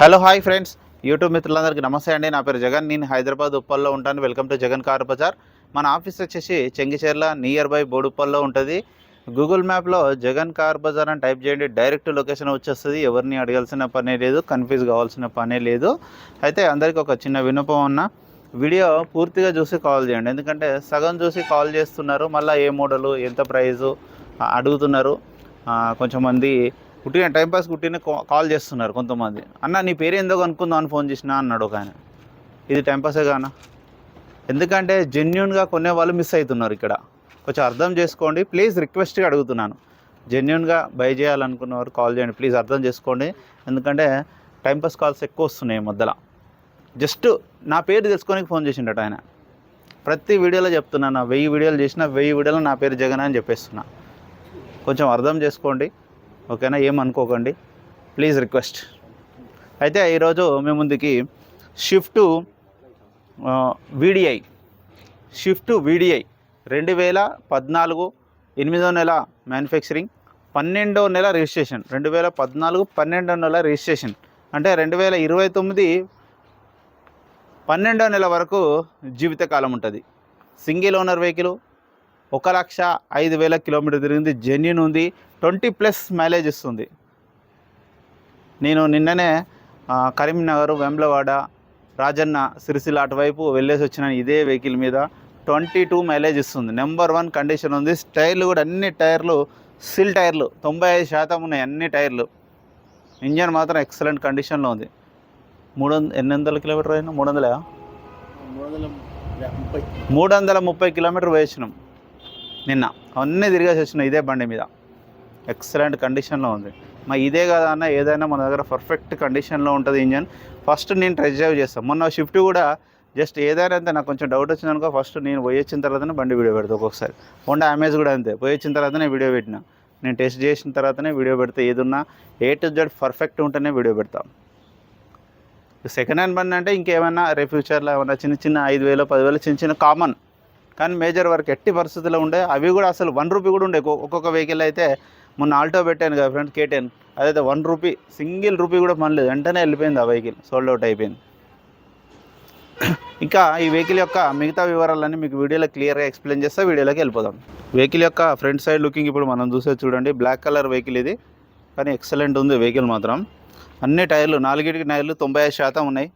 Hello hi friends, YouTube మిత్రులందరికీ నమస్తే అండి. నా పేరు జగన్. నేను హైదరాబాద్ ఉప్పల్లో ఉంటాను. Welcome to Jagan car Bazaar. మన ఆఫీస్ వచ్చేసి చెంగిచెర్ల నియర్ బై బోడుప్పల్లో ఉంటుంది. గూగుల్ మ్యాప్లో జగన్ కార్ బజార్ అని టైప్ చేయండి, డైరెక్ట్ లొకేషన్ వచ్చేస్తుంది. ఎవరిని అడగాల్సిన పనే లేదు, కన్ఫ్యూజ్ కావాల్సిన పనే లేదు. అయితే అందరికీ ఒక చిన్న విన్నపం ఉన్న వీడియో పూర్తిగా చూసి కాల్ చేయండి. ఎందుకంటే సగం చూసి కాల్ చేస్తున్నారు, మళ్ళీ ఏ మోడలు ఎంత ప్రైజు అడుగుతున్నారు. కొంచెం మంది కుట్టిన టైంపాస్ కుట్టిన కాల్ చేస్తున్నారు. కొంతమంది అన్న నీ పేరు ఏందో కనుక్కుందాం అని ఫోన్ చేసినా అన్నాడు ఒక ఆయన. ఇది టైంపాసే కానా? ఎందుకంటే జెన్యున్గా కొనే వాళ్ళు మిస్ అవుతున్నారు. ఇక్కడ కొంచెం అర్థం చేసుకోండి ప్లీజ్, రిక్వెస్ట్గా అడుగుతున్నాను. జెన్యున్గా బై చేయాలనుకున్న వారు కాల్ చేయండి ప్లీజ్, అర్థం చేసుకోండి. ఎందుకంటే టైంపాస్ కాల్స్ ఎక్కువ వస్తున్నాయి మధ్యలో. జస్ట్ నా పేరు తెలుసుకొని ఫోన్ చేసిండట ఆయన. ప్రతి వీడియోలో చెప్తున్నాను, 1000 వీడియోలు చేసిన 1000 వీడియోలో నా పేరు జగన్ అని చెప్పేస్తున్నా. కొంచెం అర్థం చేసుకోండి, ఓకేనా? ఏమనుకోకండి ప్లీజ్, రిక్వెస్ట్. అయితే ఈరోజు మీ ముందుకి షిఫ్ట్ వీడిఐ 2014 8వ నెల మ్యానుఫ్యాక్చరింగ్, 12వ నెల రిజిస్ట్రేషన్. 2014 12వ నెల రిజిస్ట్రేషన్ అంటే 2029 12వ నెల వరకు జీవితకాలం ఉంటుంది. సింగిల్ ఓనర్ వెహికల్, 1,05,000 కిలోమీటర్ తిరిగింది, జెన్యూన్ ఉంది, 20+ మైలేజ్ ఇస్తుంది. నేను నిన్ననే కరీంనగర్, వేములవాడ, రాజన్న, సిరిసిల్ల అటువైపు వెళ్ళేసి వచ్చినాను ఇదే వెహికల్ మీద. 22 మైలేజ్ ఇస్తుంది. నెంబర్ 1 కండిషన్ ఉంది. టైర్లు కూడా అన్ని టైర్లు సిల్ టైర్లు, 95% ఉన్నాయి అన్ని టైర్లు. ఇంజన్ మాత్రం ఎక్సలెంట్ కండిషన్లో ఉంది. 800 కిలోమీటర్ అయినా 330 కిలోమీటర్ వేసినాం నిన్న. అన్నీ తిరిగేసి వచ్చినాం ఇదే బండి మీద. ఎక్సలెంట్ కండిషన్లో ఉంది. ఇదే కదా అన్న, ఏదైనా మన దగ్గర పర్ఫెక్ట్ కండిషన్లో ఉంటుంది ఇంజన్. ఫస్ట్ నేను టెస్ట్ డ్రైవ్ చేస్తాను. మొన్న షిఫ్ట్ కూడా జస్ట్ ఏదైనా అంతే, నాకు కొంచెం డౌట్ వచ్చిందనుకో ఫస్ట్ నేను పోయి వచ్చిన తర్వాతనే బండి వీడియో పెడతా. ఒక్కొక్కసారి హోండా అమేజ్ కూడా అంతే, పోయి వచ్చిన తర్వాతనే వీడియో పెట్టినా. నేను టెస్ట్ చేసిన తర్వాతనే వీడియో పెడితే, ఏదున్నా A to Z పర్ఫెక్ట్ ఉంటేనే వీడియో పెడతాం. సెకండ్ హ్యాండ్ బండి అంటే ఇంకేమైనా రేపు ఫ్యూచర్లో ఏమైనా చిన్న 5,000 10,000 చిన్న కామన్, కానీ మేజర్ వర్క్ ఎట్టి పరిస్థితుల్లో ఉండే. అవి కూడా అసలు 1 రూపీ కూడా ఉండే. ఒక్కొక్క వెహికల్ అయితే మొన్న ఆల్టో పెట్టాను కదా ఫ్రెండ్, K10, అదైతే 1 రూపీ, సింగిల్ రూపీ కూడా పనిలేదు, వెంటనే వెళ్ళిపోయింది ఆ వెహికల్, సోల్డ్ అవుట్ అయిపోయింది. ఇంకా ఈ వెహికల్ యొక్క మిగతా వివరాలన్నీ మీకు వీడియోలో క్లియర్గా ఎక్స్ప్లెయిన్ చేస్తే వీడియోలోకి వెళ్ళిపోదాం. వెహికల్ యొక్క ఫ్రంట్ సైడ్ లుకింగ్ ఇప్పుడు మనం చూసే చూడండి. బ్లాక్ కలర్ వెహికల్ ఇది, కానీ ఎక్సలెంట్ ఉంది వెహికల్ మాత్రం. అన్ని టైర్లు 4 టైర్లు 95% ఉన్నాయి.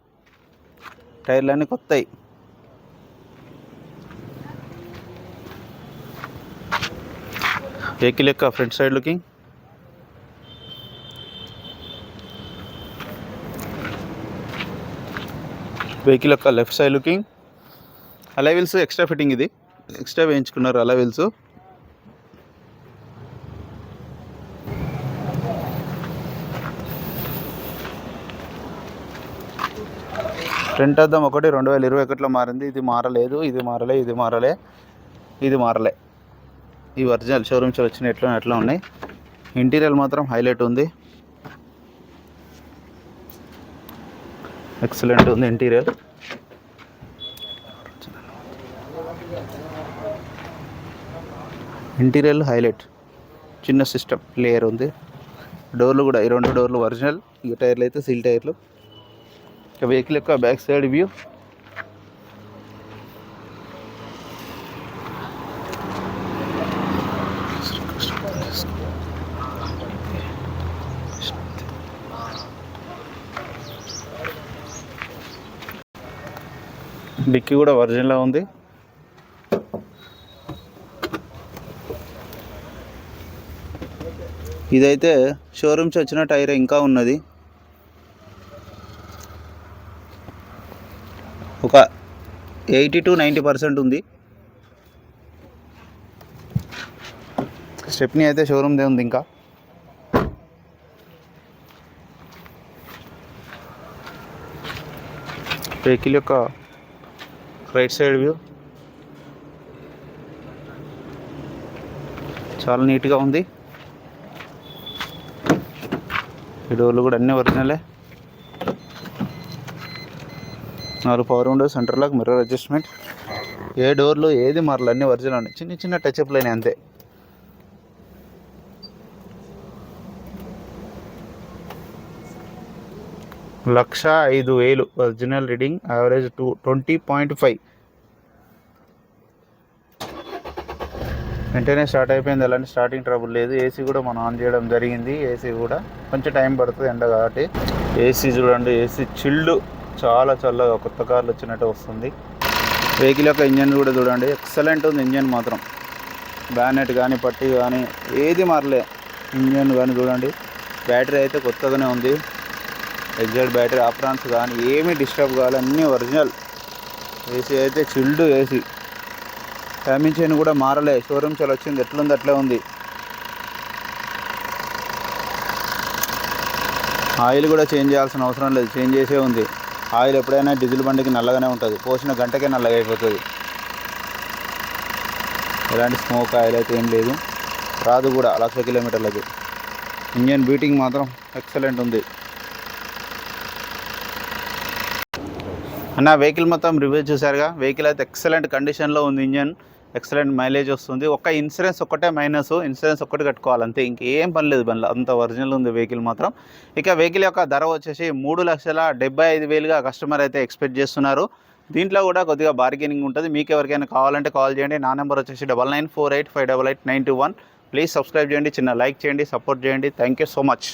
టైర్లు అన్నీ కొత్తవి. వెహికల్ యొక్క ఫ్రంట్ సైడ్ లుకింగ్. వెహికల్ యొక్క లెఫ్ట్ సైడ్ లుకింగ్. అలా వీల్స్ ఎక్స్ట్రా ఫిట్టింగ్, ఇది ఎక్స్ట్రా వేయించుకున్నారు అలా వీల్స్. ఫ్రంట్ అద్దం ఒకటి 2021లో మారింది. ఇది మారలేదు, ఇది మారలే. ఈ ఒరిజినల్ షోరూమ్స్ వచ్చిన ఎట్లా ఉన్నాయి. ఇంటీరియర్ మాత్రం హైలైట్ ఉంది, ఎక్సలెంట్ ఉంది ఇంటీరియర్. హైలైట్, చిన్న సిస్టమ్ లేయర్ ఉంది. డోర్లు కూడా ఈ 2 డోర్లు ఒరిజినల్. ఈ టైర్లు అయితే సీల్ టైర్లు. వెహికల్ యొక్క బ్యాక్ సైడ్ వ్యూ. డిక్కీ కూడా ఒరిజినల్గా ఉంది. ఇదైతే షోరూమ్స్ వచ్చిన టైర్ ఇంకా ఉన్నది. ఒక 80 to 90% ఉంది. స్టెప్నీ అయితే షోరూమ్దే ఉంది. ఇంకా వెహికల్ యొక్క రైట్ సైడ్ వ్యూ చాలా నీట్గా ఉంది. ఈ డోర్లు కూడా అన్నీ ఒరిజినలే. 4 power windows, centre lock, mirror adjustment. ఏ డోర్లు ఏది మారలు, అన్నీ ఒరిజినల్ ఉన్నాయి. చిన్న టచ్అప్లు అయినాయి అంతే. 1,05,000 ఒరిజినల్ రీడింగ్, యావరేజ్ 20.5. వెంటనే స్టార్ట్ అయిపోయింది, అలాంటి స్టార్టింగ్ ట్రబుల్ లేదు. ఏసీ కూడా మనం ఆన్ చేయడం జరిగింది. ఏసీ కూడా కొంచెం టైం పడుతుంది ఎండ కాబట్టి. ఏసీ చూడండి, ఏసీ చిల్డ్, చాలా చల్లగా కొత్త కార్లు వచ్చినట్టు వస్తుంది. వెహికల్ యొక్క ఇంజన్ కూడా చూడండి, ఎక్సలెంట్ ఉంది ఇంజన్ మాత్రం. బ్యానెట్ కానీ పట్టి కానీ ఏది మారలే. ఇంజన్ కానీ చూడండి, బ్యాటరీ అయితే కొత్తగానే ఉంది. ఎగ్జాక్ట్ బ్యాటరీ ఆప్రాన్స్ కానీ ఏమీ డిస్టర్బ్ కావాలి, అన్నీ ఒరిజినల్. ఏసీ అయితే చిల్డ్ ఏసీ. టైమింగ్ చైన్ కూడా మారలే, షోరూమ్ చాలా వచ్చింది, ఎట్లుంది అట్లే ఉంది. ఆయిల్ కూడా చేంజ్ చేయాల్సిన అవసరం లేదు, చేంజ్ చేసే ఉంది. ఆయిల్ ఎప్పుడైనా డీజిల్ బండికి నల్లగానే ఉంటుంది, పోసిన గంటకే నల్లగా అయిపోతుంది. ఎలాంటి స్మోక్ ఆయిల్ అయితే ఏం లేదు, రాదు కూడా 1,00,000 కిలోమీటర్లకి. ఇంజన్ బీటింగ్ మాత్రం ఎక్సలెంట్ ఉంది. అన్న వెహికల్ మొత్తం రివ్యూ చూసారుగా. వెహికల్ అయితే ఎక్సలెంట్ కండిషన్లో ఉంది, ఇంజన్ ఎక్సలెంట్ మైలేజ్ వస్తుంది. ఒక్క ఇన్సూరెన్స్ ఒక్కటే మైనస్, ఇన్సూరెన్స్ ఒక్కటి కట్టుకోవాలి అంతే, ఇంకేం పని లేదు బండ్లో, అంత ఒరిజినల్ ఉంది వెహికల్ మాత్రం. ఇక వెహికల్ యొక్క ధర వచ్చేసి 3,75,000గా కస్టమర్ అయితే ఎక్స్పెక్ట్ చేస్తున్నారు. దీంట్లో కూడా కొద్దిగా బార్గెనింగ్ ఉంటుంది. మీకు ఎవరికైనా కావాలంటే కాల్ చేయండి. నా నెంబర్ వచ్చేసి 9948588921. ప్లీజ్ సబ్స్క్రైబ్ చేయండి, చిన్న లైక్ చేయండి, సపోర్ట్ చేయండి. Thank you so much.